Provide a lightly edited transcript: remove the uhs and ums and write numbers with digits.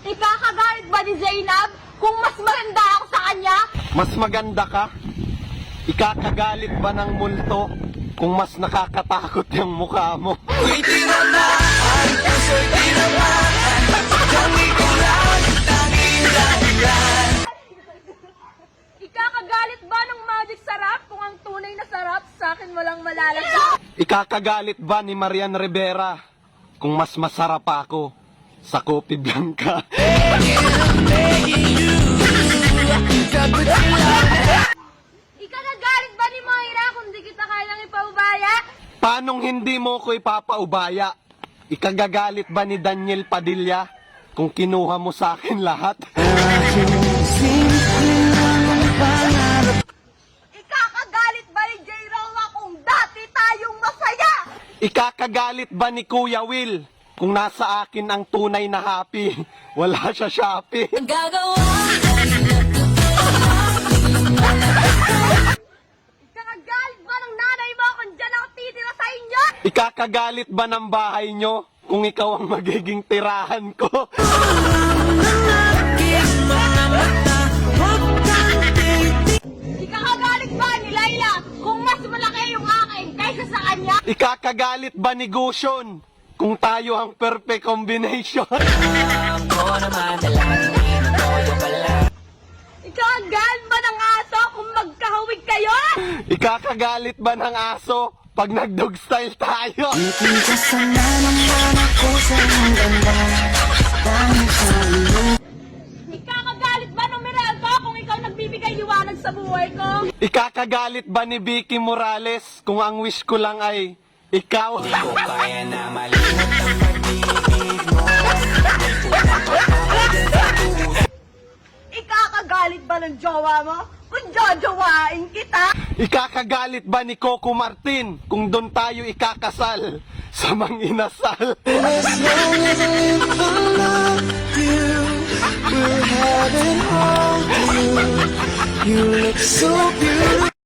Ikakagalit ba ni Zainab kung mas maganda ako sa kanya? Mas maganda ka? Ikakagalit ba ng multo kung mas nakakatakot yung mukha mo? Ikakagalit ba ng magic sarap kung ang tunay na sarap sa akin walang malalasa? Ikakagalit ba ni Marian Rivera kung mas masarap ako sa Kopi Blanca? Ikakagalit ba ni Moira kung di kita kayang ipaubaya? Paanong hindi mo ko ipapaubaya? Ikagagalit ba ni Daniel Padilla kung kinuha mo sa akin lahat? Ikakagalit ba ni J. Roa kung dati tayong masaya? Ikakagalit ba ni Kuya Will kung nasa akin ang tunay na happy? Wala siya Shopee. Ikakagalit ba ng nanay mo kung dyan ako titira sa inyo? Ikakagalit ba ng bahay nyo kung ikaw ang magiging tirahan ko? Ikakagalit ba ni Laila kung mas malaki yung akin kaysa sa kanya? Ikakagalit ba ni Gushon kung tayo ang perfect combination? Ikakagalit ba ng aso kung magkahawig kayo? Ikakagalit ba ng aso pag nag-dog style tayo? Ikakagalit ba ng Meralco kung ikaw nagbibigay liwanag sa buhay ko? Ikakagalit ba ni Vicky Morales kung ang wish ko lang ay ikaw? Ikakagalit ba ng jowa mo kung jojowain kita? Ikakagalit ba ni Coco Martin kung doon tayo ikakasal sa manginasal? You look so